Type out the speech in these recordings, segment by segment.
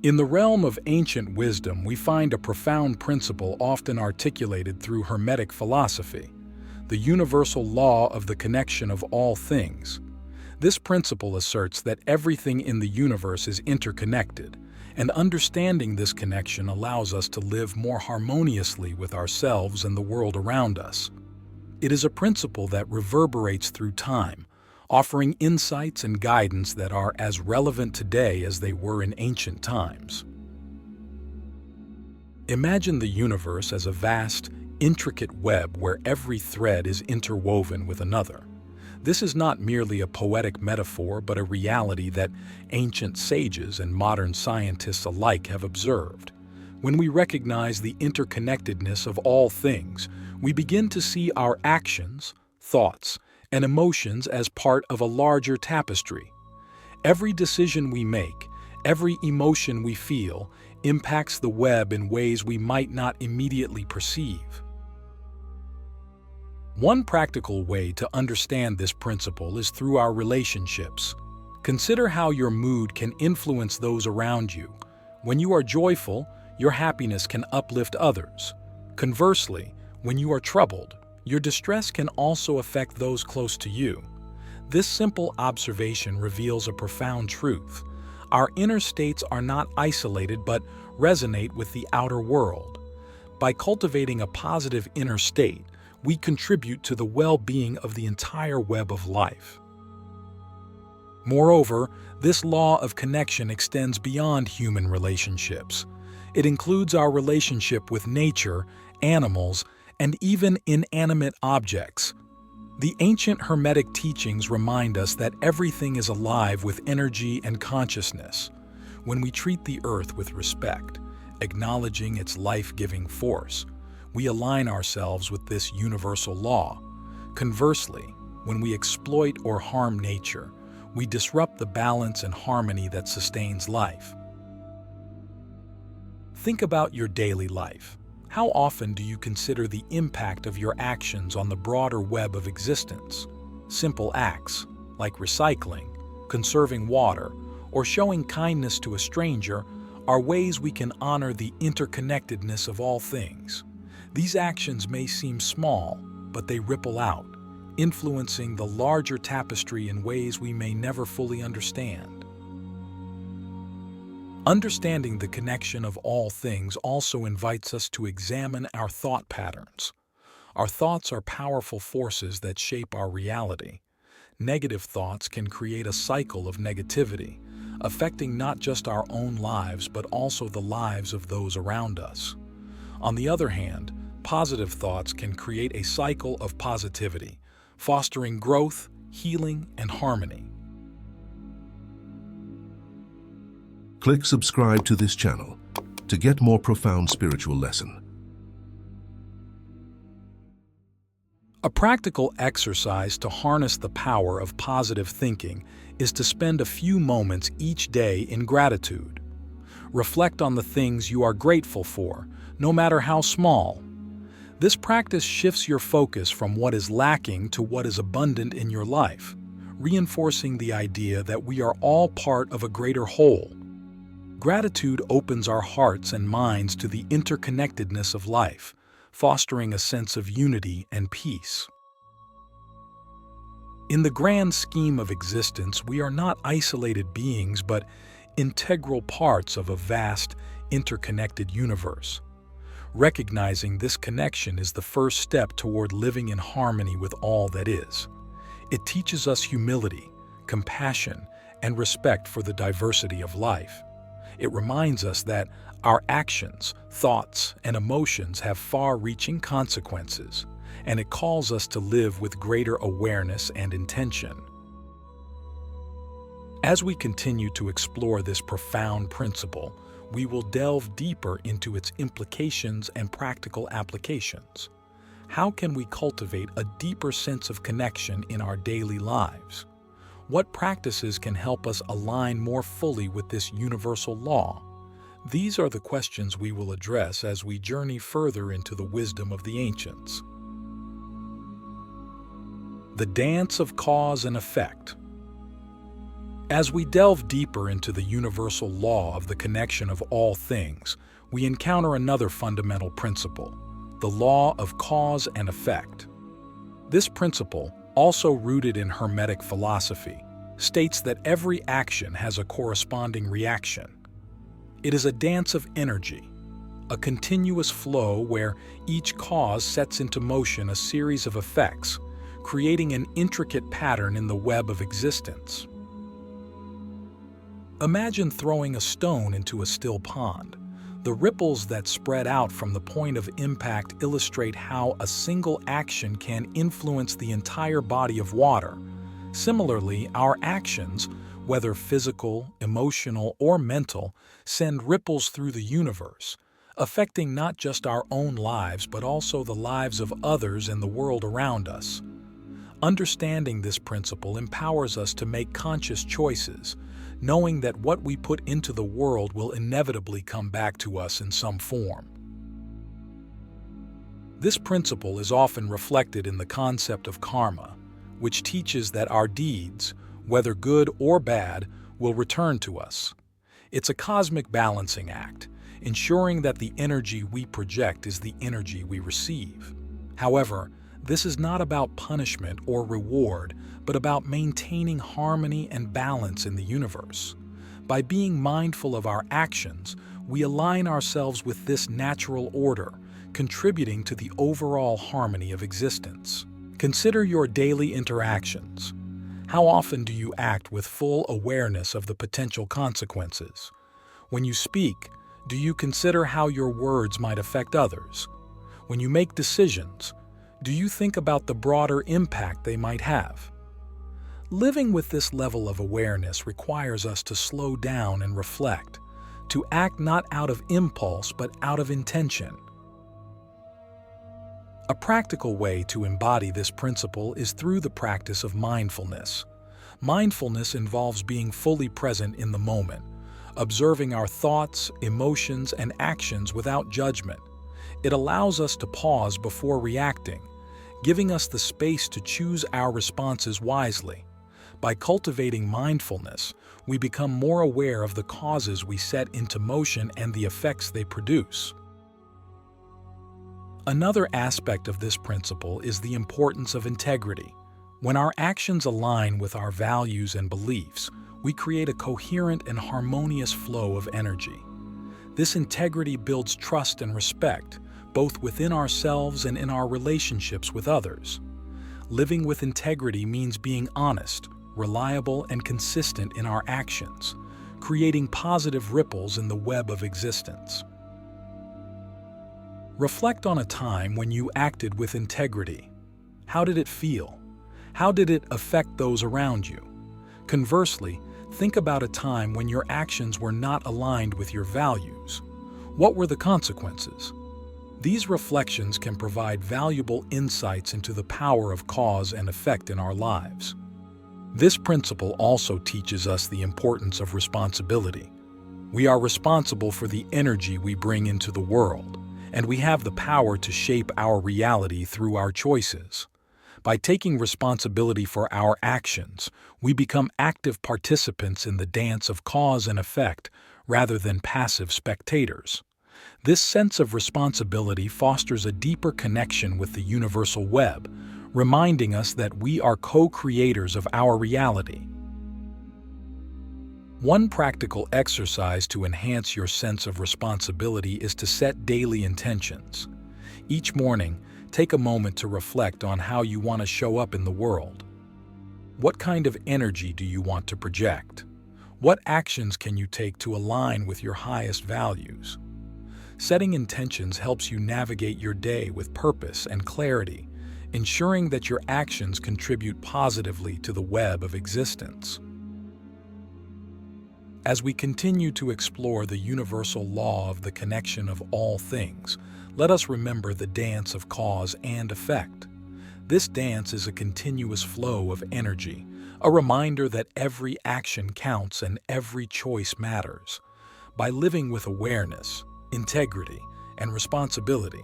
In the realm of ancient wisdom, we find a profound principle often articulated through Hermetic philosophy, the universal law of the connection of all things. This principle asserts that everything in the universe is interconnected, and understanding this connection allows us to live more harmoniously with ourselves and the world around us. It is a principle that reverberates through time, offering insights and guidance that are as relevant today as they were in ancient times. Imagine the universe as a vast, intricate web where every thread is interwoven with another. This is not merely a poetic metaphor, but a reality that ancient sages and modern scientists alike have observed. When we recognize the interconnectedness of all things, we begin to see our actions, thoughts, and emotions as part of a larger tapestry. Every decision we make, every emotion we feel, impacts the web in ways we might not immediately perceive. One practical way to understand this principle is through our relationships. Consider how your mood can influence those around you. When you are joyful, your happiness can uplift others. Conversely, when you are troubled, your distress can also affect those close to you. This simple observation reveals a profound truth. Our inner states are not isolated but resonate with the outer world. By cultivating a positive inner state, we contribute to the well-being of the entire web of life. Moreover, this law of connection extends beyond human relationships. It includes our relationship with nature, animals, and even inanimate objects. The ancient Hermetic teachings remind us that everything is alive with energy and consciousness. When we treat the earth with respect, acknowledging its life-giving force, we align ourselves with this universal law. Conversely, when we exploit or harm nature, we disrupt the balance and harmony that sustains life. Think about your daily life. How often do you consider the impact of your actions on the broader web of existence? Simple acts, like recycling, conserving water, or showing kindness to a stranger, are ways we can honor the interconnectedness of all things. These actions may seem small, but they ripple out, influencing the larger tapestry in ways we may never fully understand. Understanding the connection of all things also invites us to examine our thought patterns. Our thoughts are powerful forces that shape our reality. Negative thoughts can create a cycle of negativity, affecting not just our own lives but also the lives of those around us. On the other hand, positive thoughts can create a cycle of positivity, fostering growth, healing, and harmony. Click subscribe to this channel to get more profound spiritual lesson. A practical exercise to harness the power of positive thinking is to spend a few moments each day in gratitude. Reflect on the things you are grateful for, no matter how small. This practice shifts your focus from what is lacking to what is abundant in your life, reinforcing the idea that we are all part of a greater whole. Gratitude opens our hearts and minds to the interconnectedness of life, fostering a sense of unity and peace. In the grand scheme of existence, we are not isolated beings but integral parts of a vast, interconnected universe. Recognizing this connection is the first step toward living in harmony with all that is. It teaches us humility, compassion, and respect for the diversity of life. It reminds us that our actions, thoughts, and emotions have far-reaching consequences, and it calls us to live with greater awareness and intention. As we continue to explore this profound principle, we will delve deeper into its implications and practical applications. How can we cultivate a deeper sense of connection in our daily lives? What practices can help us align more fully with this universal law? These are the questions we will address as we journey further into the wisdom of the ancients. The dance of cause and effect. As we delve deeper into the universal law of the connection of all things, we encounter another fundamental principle, the law of cause and effect. This principle, also rooted in Hermetic philosophy, states that every action has a corresponding reaction. It is a dance of energy, a continuous flow where each cause sets into motion a series of effects, creating an intricate pattern in the web of existence. Imagine throwing a stone into a still pond. The ripples that spread out from the point of impact illustrate how a single action can influence the entire body of water. Similarly, our actions, whether physical, emotional, or mental, send ripples through the universe, affecting not just our own lives but also the lives of others and the world around us. Understanding this principle empowers us to make conscious choices, knowing that what we put into the world will inevitably come back to us in some form. This principle is often reflected in the concept of karma, which teaches that our deeds, whether good or bad, will return to us. It's a cosmic balancing act, ensuring that the energy we project is the energy we receive. However, this is not about punishment or reward, but about maintaining harmony and balance in the universe. By being mindful of our actions, we align ourselves with this natural order, contributing to the overall harmony of existence. Consider your daily interactions. How often do you act with full awareness of the potential consequences? When you speak, do you consider how your words might affect others? When you make decisions, do you think about the broader impact they might have? Living with this level of awareness requires us to slow down and reflect, to act not out of impulse but out of intention. A practical way to embody this principle is through the practice of mindfulness. Mindfulness involves being fully present in the moment, observing our thoughts, emotions, and actions without judgment. It allows us to pause before reacting, giving us the space to choose our responses wisely. By cultivating mindfulness, we become more aware of the causes we set into motion and the effects they produce. Another aspect of this principle is the importance of integrity. When our actions align with our values and beliefs, we create a coherent and harmonious flow of energy. This integrity builds trust and respect, both within ourselves and in our relationships with others. Living with integrity means being honest, reliable, and consistent in our actions, creating positive ripples in the web of existence. Reflect on a time when you acted with integrity. How did it feel? How did it affect those around you? Conversely, think about a time when your actions were not aligned with your values. What were the consequences? These reflections can provide valuable insights into the power of cause and effect in our lives. This principle also teaches us the importance of responsibility. We are responsible for the energy we bring into the world, and we have the power to shape our reality through our choices. By taking responsibility for our actions, we become active participants in the dance of cause and effect rather than passive spectators. This sense of responsibility fosters a deeper connection with the universal web, reminding us that we are co-creators of our reality. One practical exercise to enhance your sense of responsibility is to set daily intentions. Each morning, take a moment to reflect on how you want to show up in the world. What kind of energy do you want to project? What actions can you take to align with your highest values? Setting intentions helps you navigate your day with purpose and clarity, ensuring that your actions contribute positively to the web of existence. As we continue to explore the universal law of the connection of all things, let us remember the dance of cause and effect. This dance is a continuous flow of energy, a reminder that every action counts and every choice matters. By living with awareness, integrity, and responsibility,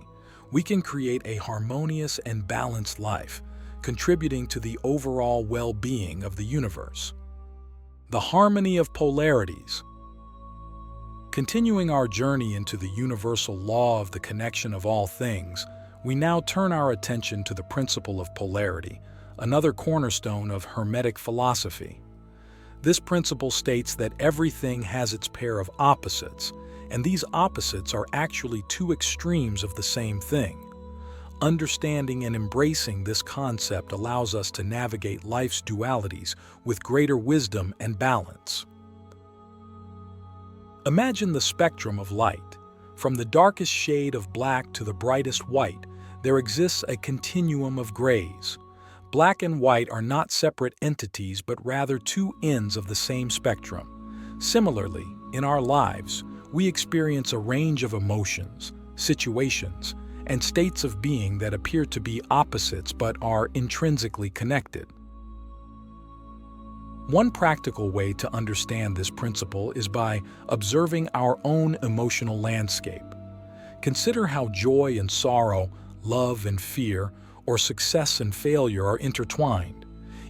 we can create a harmonious and balanced life, contributing to the overall well-being of the universe. The harmony of polarities. Continuing our journey into the universal law of the connection of all things, we now turn our attention to the principle of polarity, another cornerstone of Hermetic philosophy. This principle states that everything has its pair of opposites, and these opposites are actually two extremes of the same thing. Understanding and embracing this concept allows us to navigate life's dualities with greater wisdom and balance. Imagine the spectrum of light. From the darkest shade of black to the brightest white, there exists a continuum of grays. Black and white are not separate entities, but rather two ends of the same spectrum. Similarly, in our lives, we experience a range of emotions, situations, and states of being that appear to be opposites but are intrinsically connected. One practical way to understand this principle is by observing our own emotional landscape. Consider how joy and sorrow, love and fear, or success and failure are intertwined.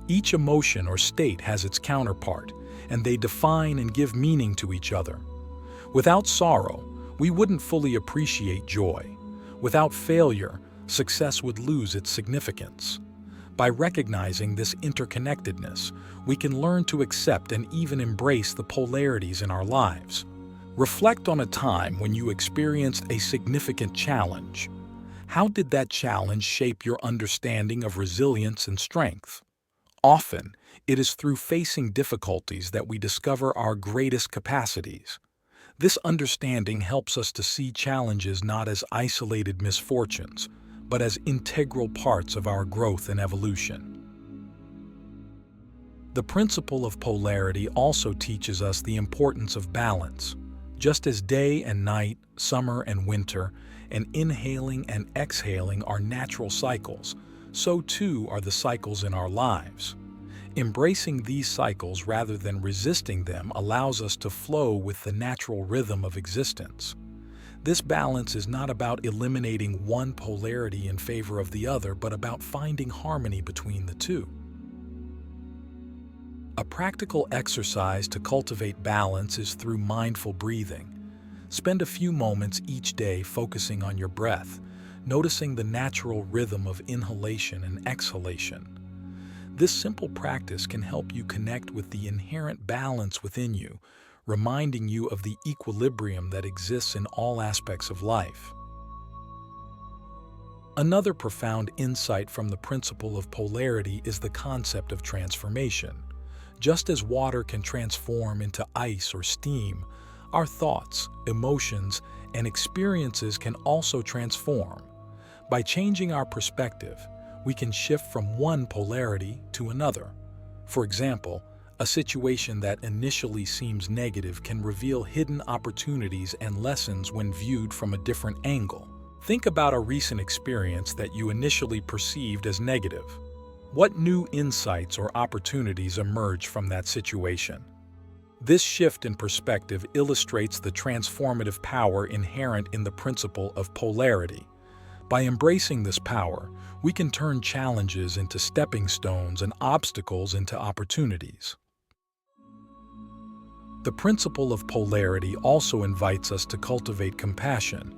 Each emotion or state has its counterpart, and they define and give meaning to each other. Without sorrow, we wouldn't fully appreciate joy. Without failure, success would lose its significance. By recognizing this interconnectedness, we can learn to accept and even embrace the polarities in our lives. Reflect on a time when you experienced a significant challenge. How did that challenge shape your understanding of resilience and strength? Often, it is through facing difficulties that we discover our greatest capacities. This understanding helps us to see challenges not as isolated misfortunes, but as integral parts of our growth and evolution. The principle of polarity also teaches us the importance of balance. Just as day and night, summer and winter, and inhaling and exhaling are natural cycles, so too are the cycles in our lives. Embracing these cycles rather than resisting them allows us to flow with the natural rhythm of existence. This balance is not about eliminating one polarity in favor of the other, but about finding harmony between the two. A practical exercise to cultivate balance is through mindful breathing. Spend a few moments each day focusing on your breath, noticing the natural rhythm of inhalation and exhalation. This simple practice can help you connect with the inherent balance within you, reminding you of the equilibrium that exists in all aspects of life. Another profound insight from the principle of polarity is the concept of transformation. Just as water can transform into ice or steam, our thoughts, emotions, and experiences can also transform. By changing our perspective, we can shift from one polarity to another. For example, a situation that initially seems negative can reveal hidden opportunities and lessons when viewed from a different angle. Think about a recent experience that you initially perceived as negative. What new insights or opportunities emerge from that situation? This shift in perspective illustrates the transformative power inherent in the principle of polarity. By embracing this power, we can turn challenges into stepping stones and obstacles into opportunities. The principle of polarity also invites us to cultivate compassion,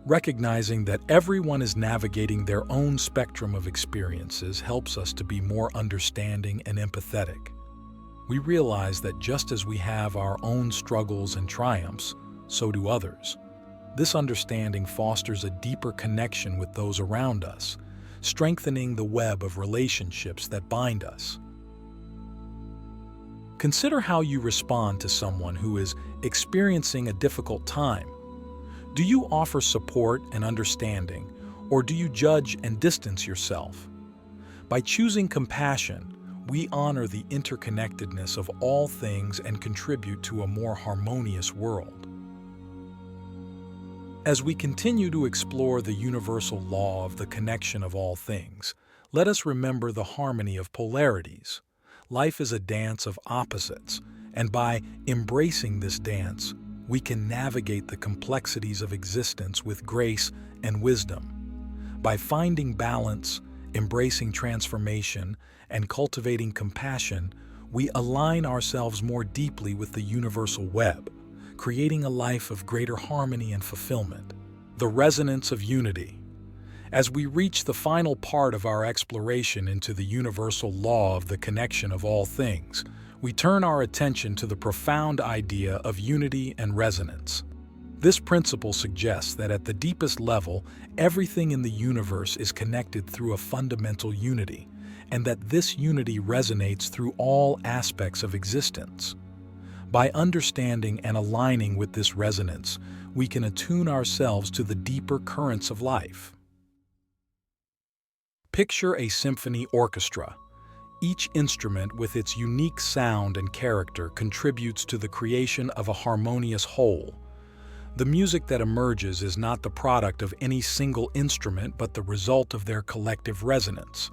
recognizing that everyone is navigating their own spectrum of experiences helps us to be more understanding and empathetic. We realize that just as we have our own struggles and triumphs, so do others. This understanding fosters a deeper connection with those around us, strengthening the web of relationships that bind us. Consider how you respond to someone who is experiencing a difficult time. Do you offer support and understanding, or do you judge and distance yourself? By choosing compassion, we honor the interconnectedness of all things and contribute to a more harmonious world. As we continue to explore the universal law of the connection of all things, let us remember the harmony of polarities. Life is a dance of opposites, and by embracing this dance, we can navigate the complexities of existence with grace and wisdom. By finding balance, embracing transformation, and cultivating compassion, we align ourselves more deeply with the universal web, creating a life of greater harmony and fulfillment. The resonance of unity. As we reach the final part of our exploration into the universal law of the connection of all things, we turn our attention to the profound idea of unity and resonance. This principle suggests that at the deepest level, everything in the universe is connected through a fundamental unity, and that this unity resonates through all aspects of existence. By understanding and aligning with this resonance, we can attune ourselves to the deeper currents of life. Picture a symphony orchestra. Each instrument with its unique sound and character contributes to the creation of a harmonious whole. The music that emerges is not the product of any single instrument but the result of their collective resonance.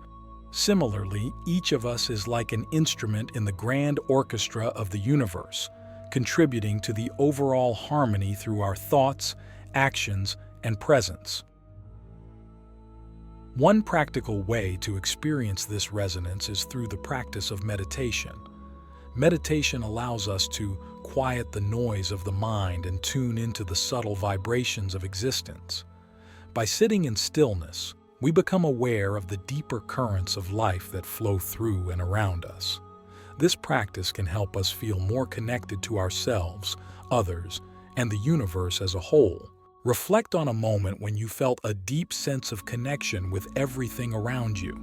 Similarly, each of us is like an instrument in the grand orchestra of the universe, contributing to the overall harmony through our thoughts, actions, and presence. One practical way to experience this resonance is through the practice of meditation. Meditation allows us to quiet the noise of the mind and tune into the subtle vibrations of existence. By sitting in stillness, we become aware of the deeper currents of life that flow through and around us. This practice can help us feel more connected to ourselves, others, and the universe as a whole. Reflect on a moment when you felt a deep sense of connection with everything around you.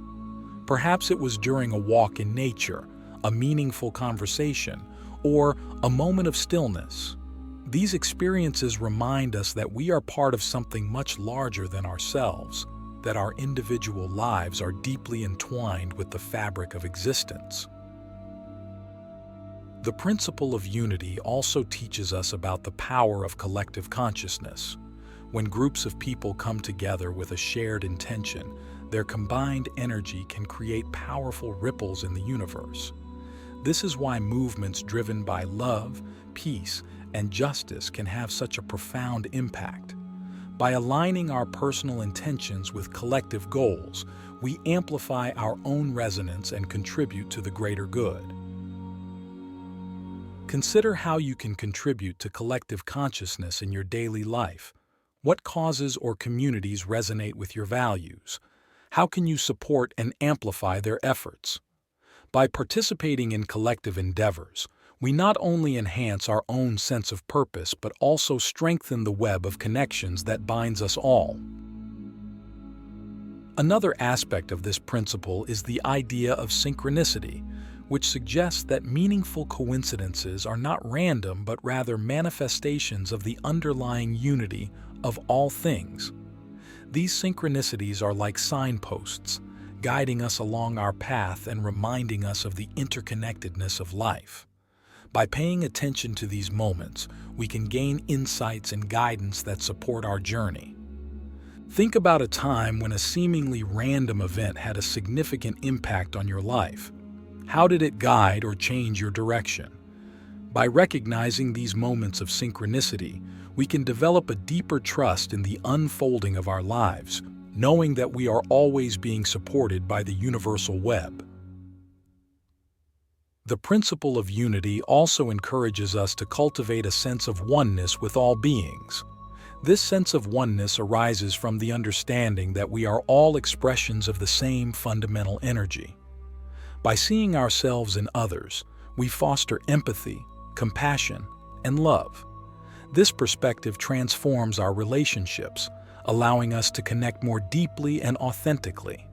Perhaps it was during a walk in nature, a meaningful conversation, or a moment of stillness. These experiences remind us that we are part of something much larger than ourselves, that our individual lives are deeply entwined with the fabric of existence. The principle of unity also teaches us about the power of collective consciousness. When groups of people come together with a shared intention, their combined energy can create powerful ripples in the universe. This is why movements driven by love, peace, and justice can have such a profound impact. By aligning our personal intentions with collective goals, we amplify our own resonance and contribute to the greater good. Consider how you can contribute to collective consciousness in your daily life. What causes or communities resonate with your values? How can you support and amplify their efforts? By participating in collective endeavors, we not only enhance our own sense of purpose but also strengthen the web of connections that binds us all. Another aspect of this principle is the idea of synchronicity, which suggests that meaningful coincidences are not random but rather manifestations of the underlying unity of all things. These synchronicities are like signposts, guiding us along our path and reminding us of the interconnectedness of life. By paying attention to these moments, we can gain insights and guidance that support our journey. Think about a time when a seemingly random event had a significant impact on your life. How did it guide or change your direction? By recognizing these moments of synchronicity, we can develop a deeper trust in the unfolding of our lives, knowing that we are always being supported by the universal web. The principle of unity also encourages us to cultivate a sense of oneness with all beings. This sense of oneness arises from the understanding that we are all expressions of the same fundamental energy. By seeing ourselves in others, we foster empathy, compassion, and love. This perspective transforms our relationships, allowing us to connect more deeply and authentically.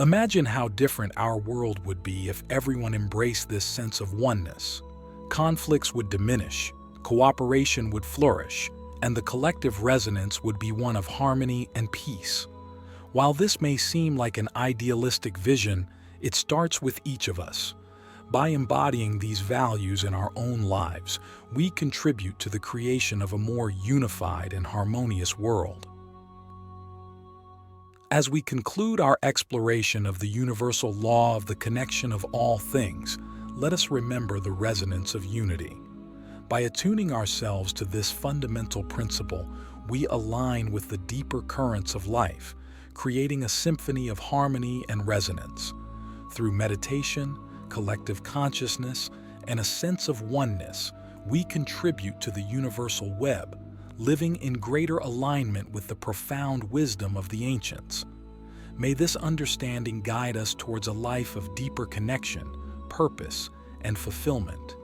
Imagine how different our world would be if everyone embraced this sense of oneness. Conflicts would diminish, cooperation would flourish, and the collective resonance would be one of harmony and peace. While this may seem like an idealistic vision, it starts with each of us. By embodying these values in our own lives, we contribute to the creation of a more unified and harmonious world. As we conclude our exploration of the universal law of the connection of all things, let us remember the resonance of unity. By attuning ourselves to this fundamental principle, we align with the deeper currents of life, creating a symphony of harmony and resonance. Through meditation, collective consciousness, and a sense of oneness, we contribute to the universal web, living in greater alignment with the profound wisdom of the ancients. May this understanding guide us towards a life of deeper connection, purpose, and fulfillment.